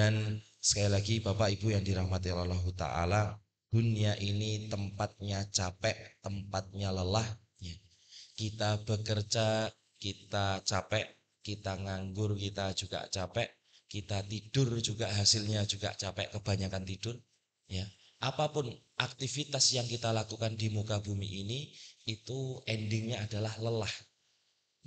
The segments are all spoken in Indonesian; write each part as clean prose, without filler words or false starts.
Dan sekali lagi Bapak Ibu yang dirahmati Allah Ta'ala, dunia ini tempatnya capek, tempatnya lelah. Kita bekerja, kita capek, kita nganggur, kita juga capek, kita tidur juga hasilnya juga capek, kebanyakan tidur. Ya, apapun aktivitas yang kita lakukan di muka bumi ini, itu endingnya adalah lelah.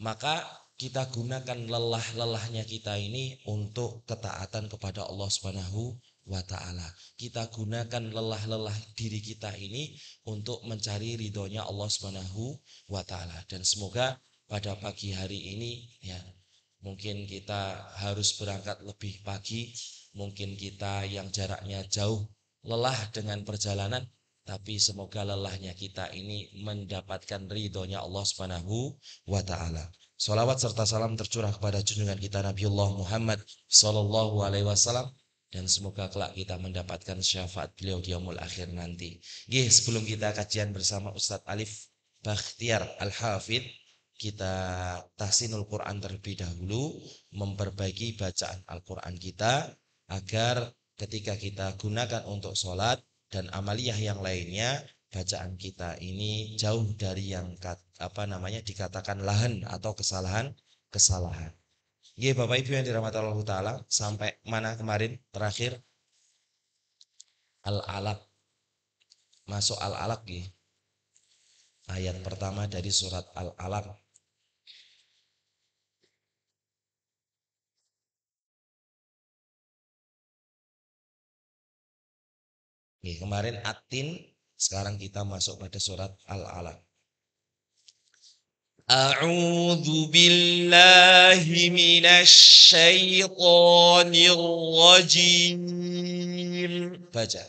Maka kita gunakan lelah-lelahnya kita ini untuk ketaatan kepada Allah Subhanahu wa ta'ala. Kita gunakan lelah-lelah diri kita ini untuk mencari ridhonya Allah Subhanahu wa ta'ala. Dan semoga pada pagi hari ini ya, mungkin kita harus berangkat lebih pagi, mungkin kita yang jaraknya jauh lelah dengan perjalanan, tapi semoga lelahnya kita ini mendapatkan ridhonya Allah Subhanahu wa ta'ala. Salawat serta salam tercurah kepada junjungan kita Nabiullah Muhammad sallallahu alaihi wasallam, dan semoga kelak kita mendapatkan syafaat beliau di yaumul akhir nanti. Sebelum kita kajian bersama Ustadz Alif Bakhtiar Al-Hafidh, kita tahsinul Quran terlebih dahulu, memperbaiki bacaan Al-Quran kita agar ketika kita gunakan untuk sholat dan amaliyah yang lainnya, bacaan kita ini jauh dari yang dikatakan lahan atau kesalahan. Bapak Ibu yang dirahmati Allah Ta'ala, sampai mana kemarin terakhir? Al-Alaq. Masuk Al-Alaq ayat pertama dari surat Al-Alaq. Kemarin Atin, sekarang kita masuk pada surat Al-Alaq. A'udzu billahi minasy syaithanir rajim. Baca.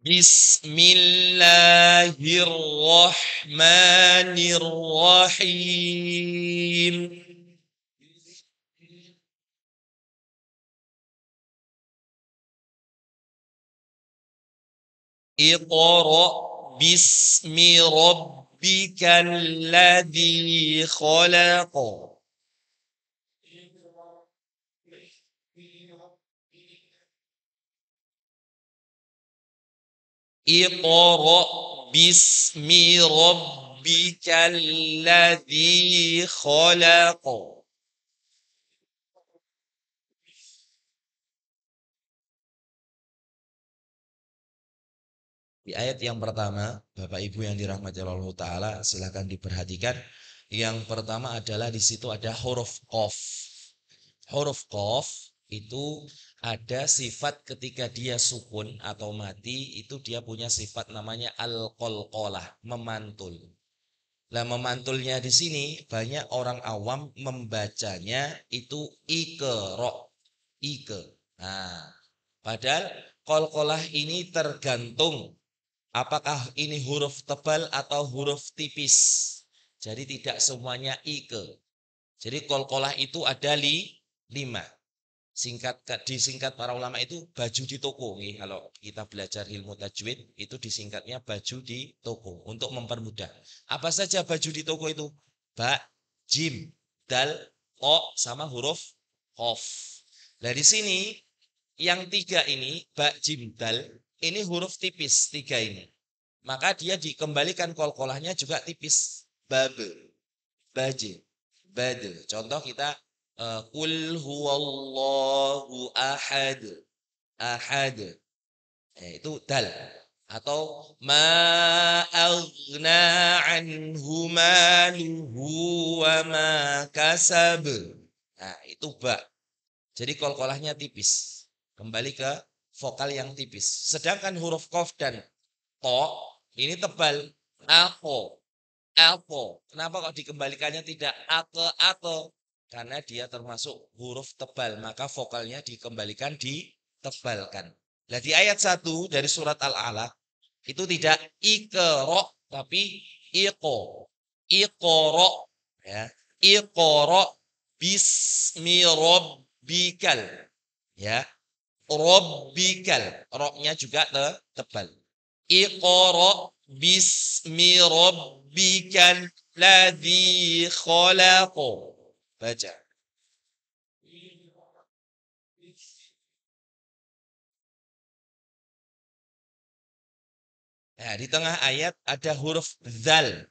Bismillahirrahmanirrahim. Iqra bismi rabbikal ladzi khalaq. Iqra bismi rabbikal ladzi khalaq. Di ayat yang pertama, Bapak Ibu yang dirahmati Allah Ta'ala, silahkan diperhatikan. Yang pertama adalah di situ ada huruf qaf. Huruf qaf itu ada sifat ketika dia sukun atau mati, itu dia punya sifat namanya al-qalqalah, memantul. Nah, memantulnya di sini banyak orang awam membacanya itu ikro, Nah, padahal qalqalah ini tergantung apakah ini huruf tebal atau huruf tipis. Jadi tidak semuanya Jadi qalqalah itu ada 5. Disingkat para ulama itu baju di toko. Kalau kita belajar ilmu tajwid itu disingkatnya baju di toko untuk mempermudah. Apa saja baju di toko itu? Ba, jim, dal, to sama huruf qaf. Nah, di sini yang 3 ini, ba, jim, dal, ini huruf tipis 3 ini. Maka dia dikembalikan qalqalahnya juga tipis. Babe, baje, bade. Contoh kita qul huwallahu ahad. Itu dal. Atau ma aghna anhu maluhu wa ma kasab. Nah, itu ba. Jadi qalqalahnya tipis. Kembali ke vokal yang tipis. Sedangkan huruf qaf dan to ini tebal. Ako. Kenapa kok dikembalikannya tidak ate? Karena dia termasuk huruf tebal, maka vokalnya dikembalikan ditebalkan. Nah, di ayat 1 dari surat Al-Alaq itu tidak ikro tapi iqo. Iqro ya. Iqro bismi rabbikal. Ya. Rabbikal. Roknya juga tebal. Iqra bismi rabbikal ladzi khalaq. Baca. Nah, di tengah ayat ada huruf zal.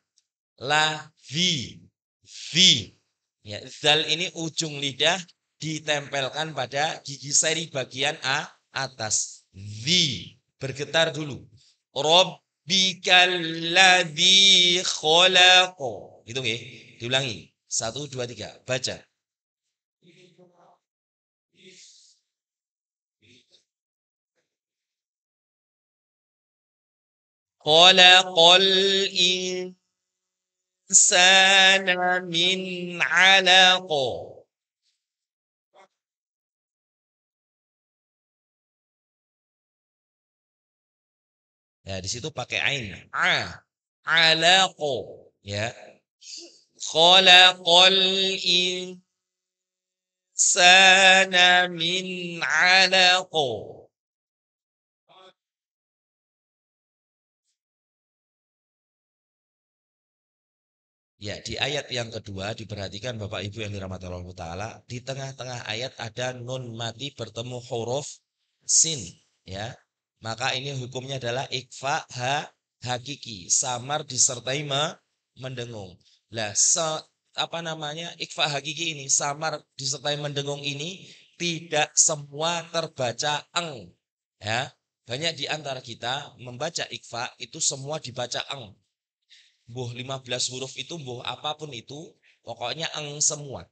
La, vi. Ya, zal ini ujung lidah ditempelkan pada gigi seri bagian atas. Vi, bergetar dulu. Rabbikal ladzi khalaq. Itu nggih. Diulangi. 1 2 3. Baca. Khalaqal insana min 'alaq. Ya, di situ pakai ain. Alaq. Ya. Khalaqal insana min 'alaq. Ya, di ayat yang kedua diperhatikan Bapak Ibu yang dirahmati Allah Ta'ala, di tengah-tengah ayat ada nun mati bertemu huruf sin, ya. Maka ini hukumnya adalah ikfa hakiki, samar disertai mendengung. Lah, ikfa hakiki ini, samar disertai mendengung ini tidak semua terbaca eng, ya. Banyak di antara kita membaca ikfa itu semua dibaca eng. Mbuh 15 huruf itu, mbuh apapun itu, pokoknya eng semua.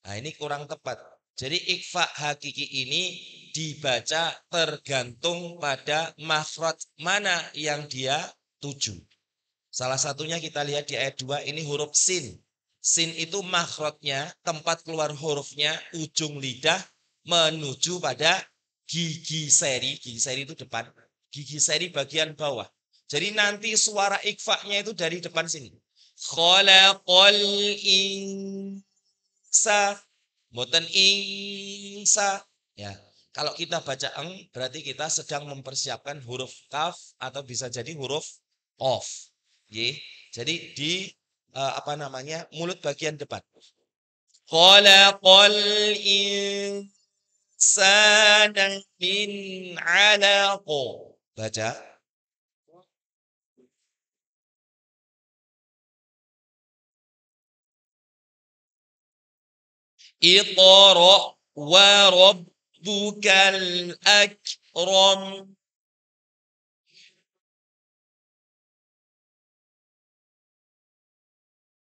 Nah, ini kurang tepat. Jadi ikfa hakiki ini dibaca tergantung pada makhraj mana yang dia tuju. Salah satunya kita lihat di ayat 2 ini huruf sin. Sin itu makhrajnya, tempat keluar hurufnya, ujung lidah menuju pada gigi seri. Gigi seri itu depan. Gigi seri bagian bawah. Jadi nanti suara ikfa-nya itu dari depan sini. Khalaqal insa. Mboten insa. Ya. Kalau kita baca eng, berarti kita sedang mempersiapkan huruf kaf atau bisa jadi huruf qaf. Jadi di mulut bagian depan. Khalaqal insana min 'alaq. Baca. Iqra wa rabbukal akram.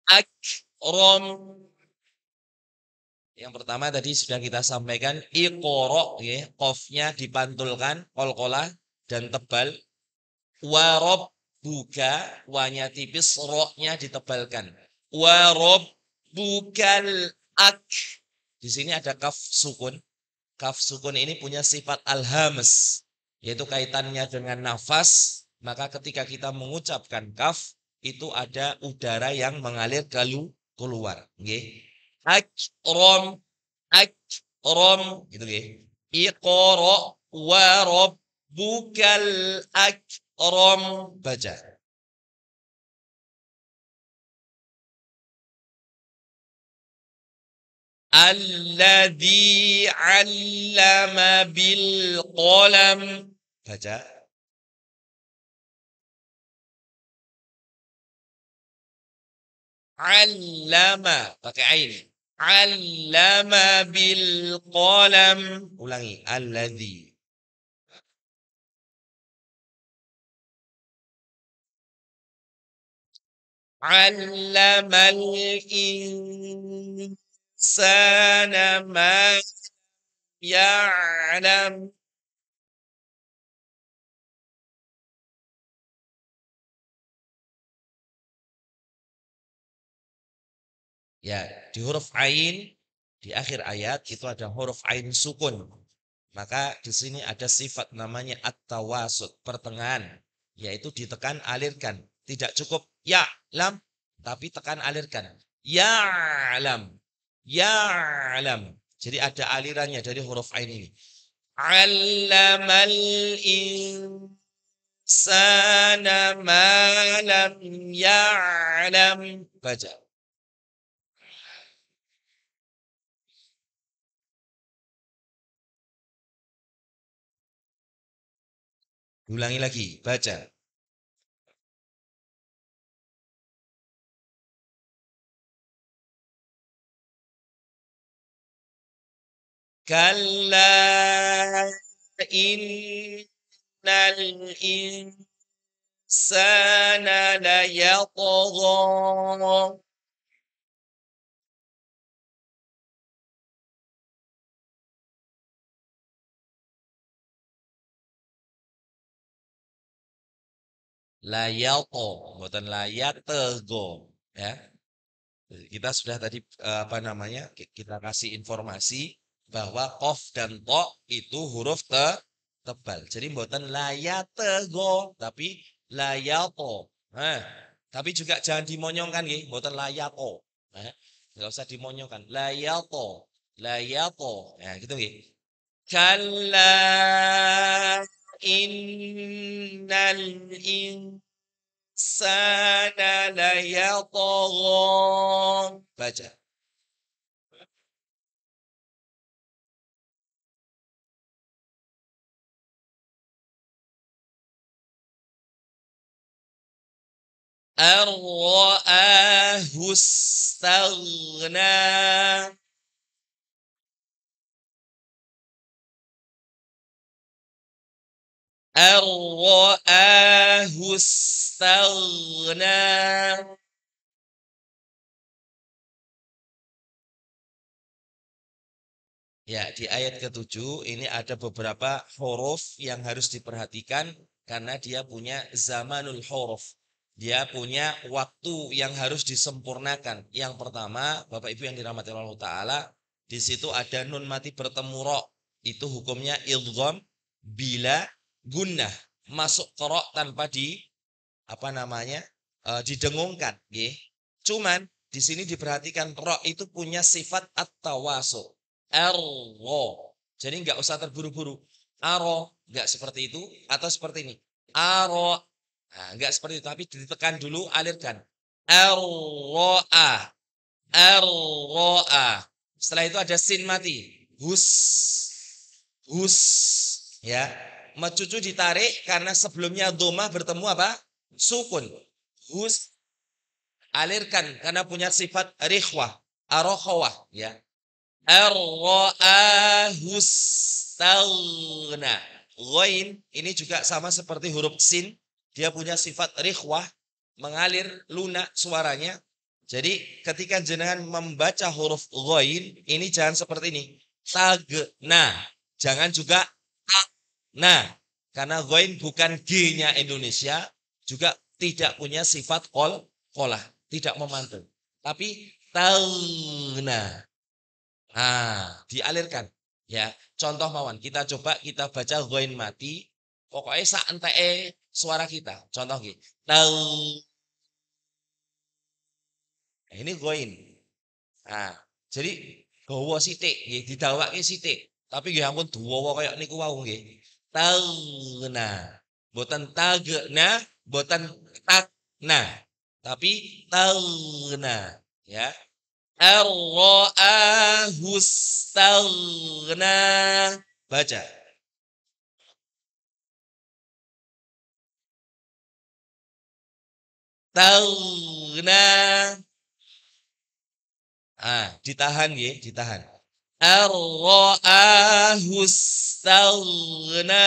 Akram. Yang pertama tadi sudah kita sampaikan iqra, ya, qafnya dipantulkan qalqalah dan tebal. Wa rabbuka, wanya tipis, ro-nya ditebalkan. Wa rabbukal ak. Di sini ada kaf sukun. Kaf sukun ini punya sifat al-hamas, yaitu kaitannya dengan nafas. Maka ketika kita mengucapkan kaf, itu ada udara yang mengalir keluar. Nggih. Akram, akram, gitu nggih. Iqra wa rabbukal akram. Baca. Alladzi 'allama bil qalam. Baca. Allama, pakai ain. Allama bil qalam. Ulangi. Alladzi. Allamal insana ma ya'lam. Ya, di huruf ain di akhir ayat itu ada huruf ain sukun. Maka di sini ada sifat namanya at-tawasut, pertengahan, yaitu ditekan alirkan. Tidak cukup ya lam, tapi tekan alirkan. Ya lam, ya lam. Jadi ada alirannya dari huruf ain ini. Allamal insana ma lam ya'lam. Baca. Ulangi lagi, baca. Kalla innal insana layatgha. Layato, bukan layatego, ya. Kita sudah tadi apa namanya? Kita kasih informasi bahwa qaf dan to itu huruf tebal. Jadi bukan layatego, tapi layato. Nah, tapi juga jangan dimonyongkan nggih, bukan layato. Nah, enggak usah dimonyongkan. Layato, layato. Ya, gitu nggih. Kalla innal insana layatgha. Baca. Ar-ra'ahu istaghna. Ar-ra'ahu istaghna. Ya, di ayat ke-7 ini ada beberapa huruf yang harus diperhatikan karena dia punya zamanul huruf. Dia punya waktu yang harus disempurnakan. Yang pertama, Bapak Ibu yang dirahmati Allah Ta'ala, di situ ada nun mati bertemu ro. Itu hukumnya idgham bila gunnah. Masuk ke ro tanpa di apa namanya? Didengungkan, nggih. Cuman di sini diperhatikan ro itu punya sifat at-tawasu. Arro. Jadi nggak usah terburu-buru. Aro, nggak seperti itu atau seperti ini. Aro. Nah, nggak seperti itu, tapi ditekan dulu, alirkan. Arroa. Arroa. Setelah itu ada sin mati. Hus. Hus. Ya. Mecucu ditarik karena sebelumnya domah bertemu apa? Sukun. Hus. Alirkan karena punya sifat rikhwah. Arokhawah. Ya. Ar-ra'ahu istaghna. Ghain ini juga sama seperti huruf sin, dia punya sifat rikhwah, mengalir lunak suaranya. Jadi ketika jenengan membaca huruf ghain, ini jangan seperti ini. Tagna. Jangan juga takna. Karena ghain bukan G-nya Indonesia, juga tidak punya sifat qolah, tidak memantul. Tapi tagna. Dialirkan. Ya, contoh mawon. Kita coba kita baca ghain mati. Pokoknya sak enteke suara kita. Contoh nggih. Tau. Nah, ini ghain. Nah, jadi gawa sithik nggih didawake sithik. Tapi nggih ampun dawa kaya niku wau nggih. Tauna. Mboten tagna, mboten takna. Tapi tauna, ya. Ar-ra'ahu istaghna. Baca. Taghna. Ditahan ya, ditahan. Ar-ra'ahu istaghna.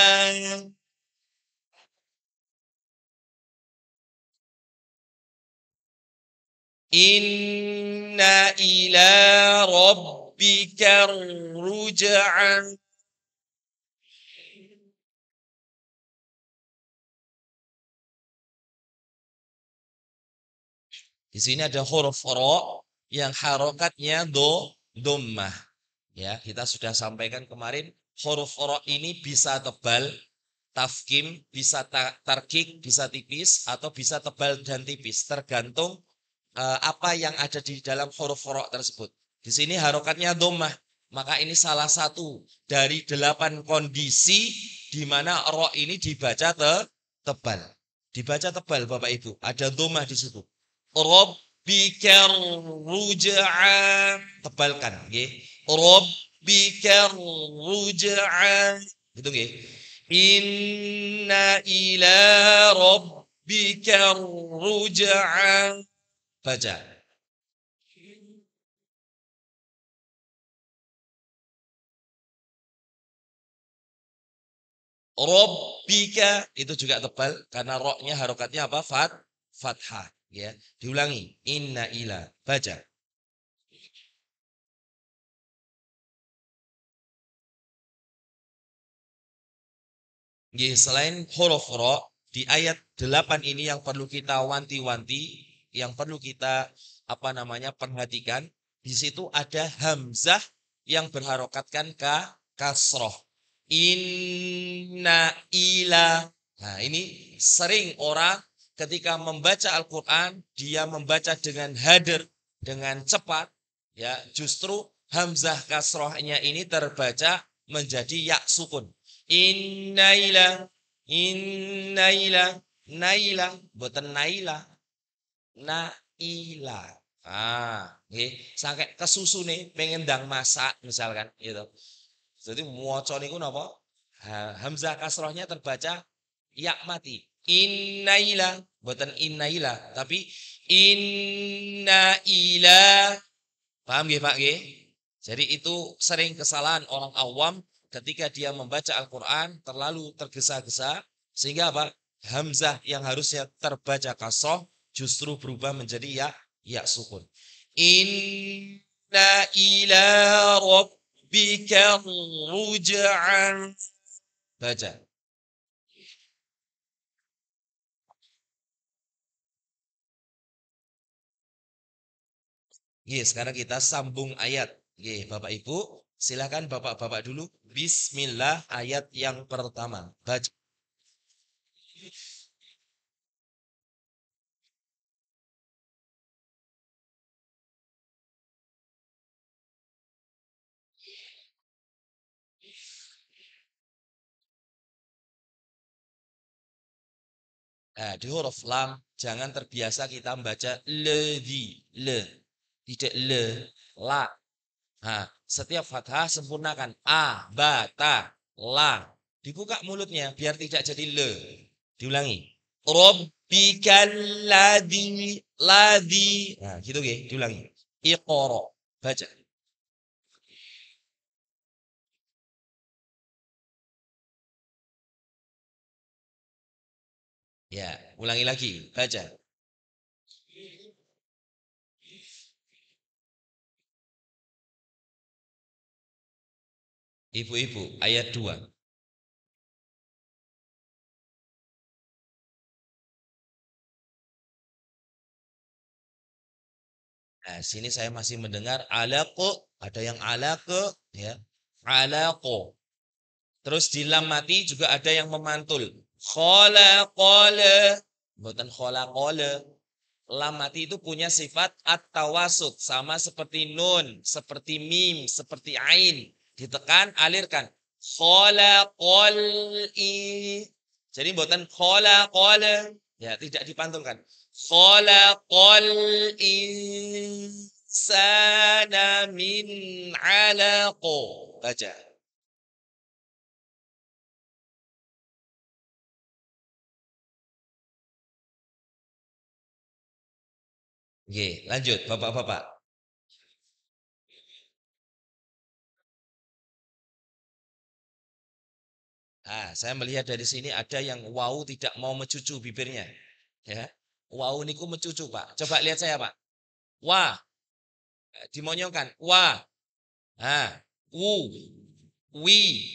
Inna ila rabbika ruj'an. Di sini ada huruf ra yang harokatnya dhammah. Ya, kita sudah sampaikan kemarin huruf ra ini bisa tebal, tafkim, bisa tarkik, bisa tipis atau bisa tebal dan tipis tergantung apa yang ada di dalam huruf ra tersebut. Di sini harokatnya dhammah. Maka ini salah satu dari 8 kondisi di mana ra ini dibaca tebal. Dibaca tebal Bapak Ibu. Ada dhammah di situ. Rabbikar ruj'a. Tebalkan, nggih. Rabbikar ruj'a. Gitu nggih. Inna ila rabbikar ruj'a. Baca. Rabbika itu juga tebal karena roknya harokatnya apa? Fathah, ya. Diulangi. Inna ila. Baca. Selain huruf ro, di ayat 8 ini yang perlu kita wanti-wanti, yang perlu kita perhatikan, di situ ada hamzah yang berharokatkan kasroh. Inna ila. Nah, ini sering orang ketika membaca Al-Quran, dia membaca dengan hadir, dengan cepat, ya, justru hamzah kasrohnya ini terbaca menjadi ya sukun. Innaila, innaila, naila, boten naila, naila. Nggih, sampai kesusune pengen ndang masak misalkan gitu. Jadi maca niku napa? Hamzah kasrohnya terbaca ya mati. Innaila, boten innaila, tapi innaila. Paham nggih, Pak nggih? Jadi itu sering kesalahan orang awam ketika dia membaca Al-Quran terlalu tergesa-gesa sehingga apa? Hamzah yang harusnya terbaca kasroh justru berubah menjadi ya sukun. Inna ila rabbika ruj'an. Baca. Sekarang kita sambung ayat. Bapak Ibu, silakan Bapak-bapak dulu. Bismillah ayat yang pertama. Baca. Nah, di huruf lam jangan terbiasa kita membaca le, tidak la. Nah, setiap fathah sempurnakan a, ba, ta, la. Dibuka mulutnya biar tidak jadi le. Diulangi. Rabbikal ladzi. Nah, gitu nggih, diulangi. Iqra. Baca. Ya, ulangi lagi. Baca. Ibu-ibu, ayat 2. Nah, sini saya masih mendengar alaqo, ada yang alaqo, ya. Alaqo. Terus di lam mati juga ada yang memantul. Khalaqala. Bukan khalaqala. Lam mati itu punya sifat at-tawasud. Sama seperti nun, seperti mim, seperti ain. Ditekan, alirkan. Khalaqal i. Jadi bukan khalaqala. Ya, tidak dipantulkan. Khalaqal insana min alaqo. Baca. Oke, lanjut Bapak-bapak. Nah, saya melihat dari sini ada yang wow tidak mau mencucu bibirnya. Ya. Wow niku mencucu, Pak. Coba lihat saya, Pak. Wah, dimonyongkan. Wah. Nah, wu, wi.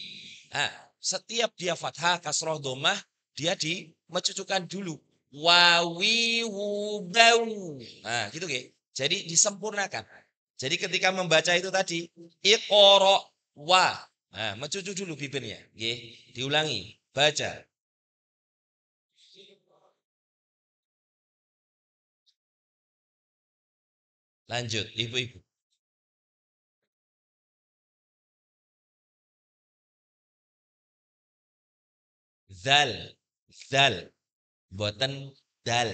Nah, setiap dia fathah, kasroh, domah, dia dimencucukan dulu. Wawi, wu, bau. Nah, gitu, Ge. Jadi disempurnakan. Jadi ketika membaca itu tadi, iqra wa. Nah, mencucu dulu bibirnya. Nggih, diulangi. Baca. Lanjut, ibu-ibu. Zal, zal. Boten dal.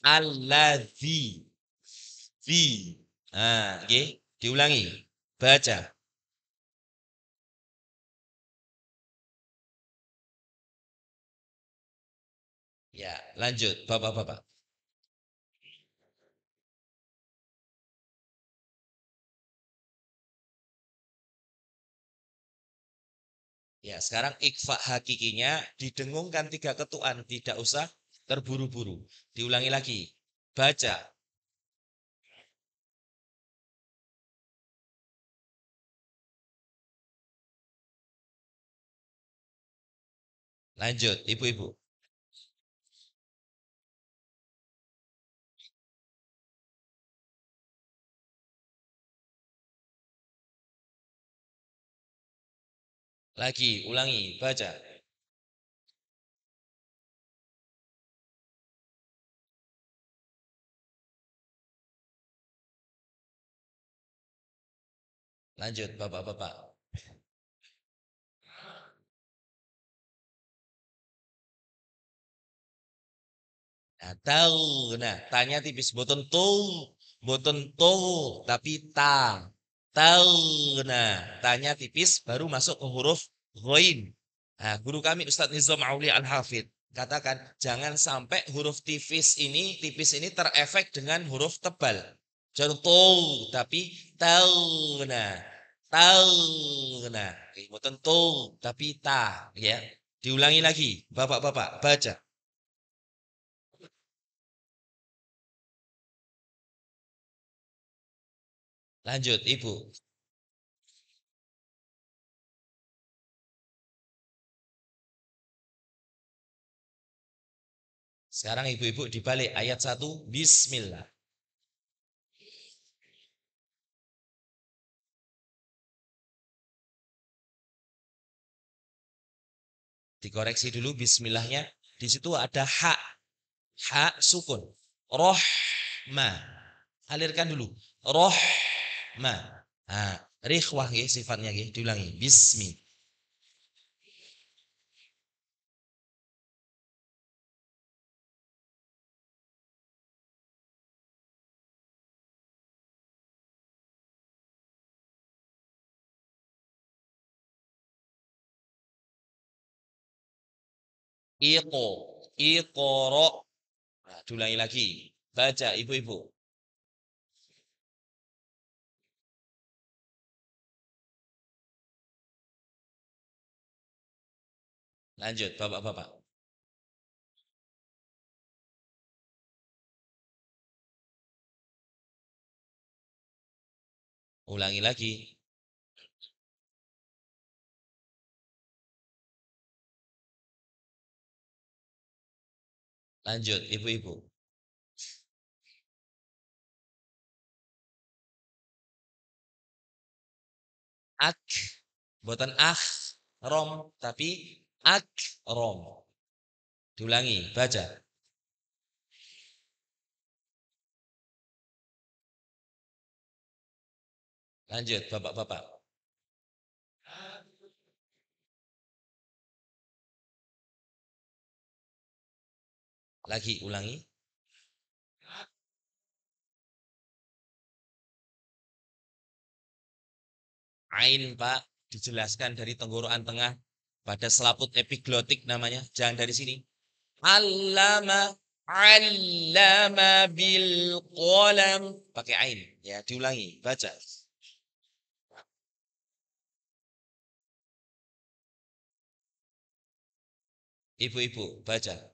Alladzi. Fi. Nah, nggih, diulangi. Baca. Ya, lanjut Bapak-bapak. Ya, sekarang ikfa hakikinya didengungkan 3 ketuan, tidak usah terburu-buru. Diulangi lagi. Baca. Lanjut, Ibu-ibu. Lagi, ulangi, baca. Lanjut, Bapak-bapak. Nah, tahu. Nah, tanya tipis. Boten tuh, tapi ta. Tahu. Nah, tanya tipis baru masuk ke huruf ghain. Nah, guru kami Ustadz Nizam Auli Al-Hafidh katakan jangan sampai huruf tipis ini terefek dengan huruf tebal. Jangan tuh, tapi tahu. Nah, tahu. Nah, boten tuh, tapi ta. Ya, diulangi lagi, Bapak-bapak, baca. Lanjut, Ibu. Sekarang ibu-ibu dibalik ayat 1, Bismillah. Dikoreksi dulu Bismillahnya. Di situ ada hak. Hak sukun. Rohma. Alirkan dulu. Rohma. Nah, rikhwah ya sifatnya ya. Diulangi. Bismi. Iqo. Iqoro. Nah, diulangi lagi. Baca ibu-ibu. Lanjut bapak-bapak. Ulangi lagi. Lanjut ibu-ibu. Ak. Buatan rom. Tapi rom. Diulangi. Baca. Lanjut bapak-bapak. Lagi ulangi. Ain Pak, dijelaskan dari tenggorokan tengah pada selaput epiglotik namanya. Jangan dari sini. Allama, allama bil qalam. Pakai ain. Ya, diulangi. Baca. Ibu-ibu, baca.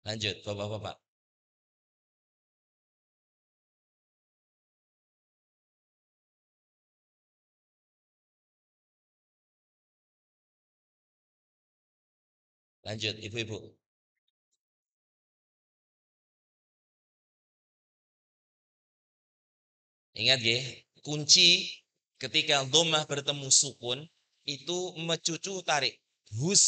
Lanjut, bapak-bapak. Lanjut, ibu-ibu. Ingat ya, kunci ketika dhammah bertemu sukun itu mecucu tarik. Hus.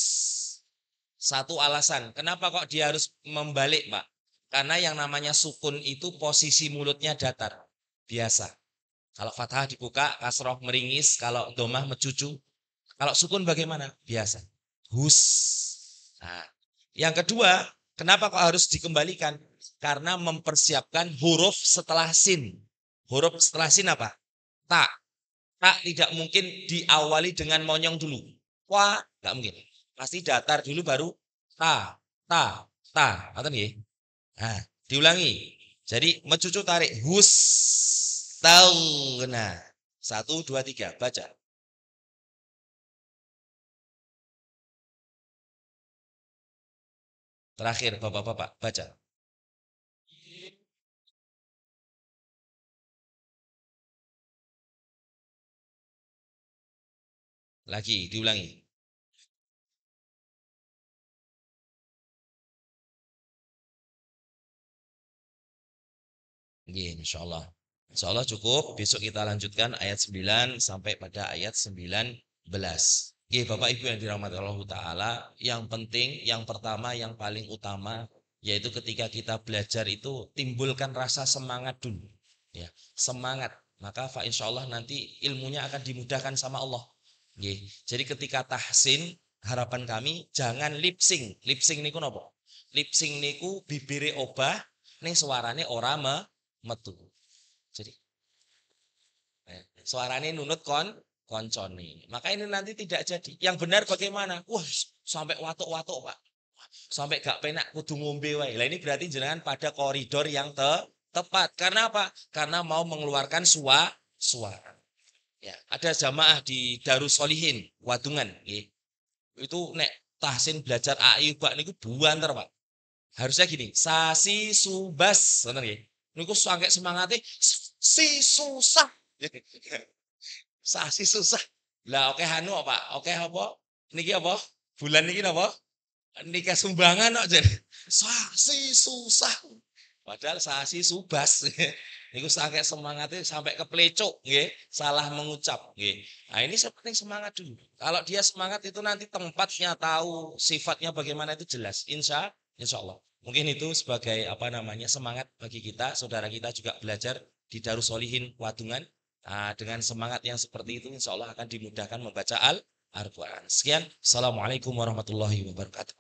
Satu alasan. Kenapa kok dia harus membalik, Pak? Karena yang namanya sukun itu posisi mulutnya datar. Biasa. Kalau fathah dibuka, kasroh meringis, kalau domah mencucu. Kalau sukun bagaimana? Biasa. Hus. Nah, yang kedua, kenapa kok harus dikembalikan? Karena mempersiapkan huruf setelah sin. Huruf setelah sin apa? Ta. Ta tidak mungkin diawali dengan monyong dulu. Wah, nggak mungkin. Pasti datar dulu baru ta, ta, ta. Atau nggih? Nah, diulangi. Jadi mencucu tarik hus tahu. Nah, 1, 2, 3 baca. Terakhir bapak-bapak baca. Lagi diulangi. Nggih, insyaallah. Insyaallah cukup. Besok kita lanjutkan ayat 9 sampai pada ayat 19. Nggih, Bapak Ibu yang dirahmati Allah taala, yang penting, yang pertama, yang paling utama yaitu ketika kita belajar itu timbulkan rasa semangat dulu. Ya, semangat. Maka fa insyaallah nanti ilmunya akan dimudahkan sama Allah. Nggih. Jadi ketika tahsin, harapan kami jangan lip sync. Lip sync niku napa? Lip sync niku bibire obah ning suarane ora metu. Jadi suaranya nunut koncone. Maka ini nanti tidak jadi. Yang benar bagaimana? Wah, sampai watuk-watuk, Pak. Sampai gak penak kudu ngombe wae. Lah ini berarti jenengan pada koridor yang tepat. Karena apa? Karena mau mengeluarkan suara. Ya, ada jamaah di Darussolihin, Wadungan, nggih. Itu nek tahsin belajar AI Pak niku buanter, Pak. Harusnya gini, sasi subas, ngoten nggih. Niku sange semangate si susah. Sasi susah. Lah oke hanu apa? Oke apa? Niki apa? Bulan niki napa? Nikah sumbangan kok jadi sasi susah. Padahal sasi subas. Niku sange semangatnya sampai keplecuk nggih, salah mengucap nggih. Nah, ini penting semangat dulu. Kalau dia semangat itu nanti tempatnya tahu, sifatnya bagaimana itu jelas. Insya Allah. Mungkin itu sebagai apa namanya semangat bagi kita, saudara kita juga belajar di Darussolihin Wadungan. Nah, dengan semangat yang seperti itu insya Allah akan dimudahkan membaca Al-Quran. Sekian. Assalamualaikum warahmatullahi wabarakatuh.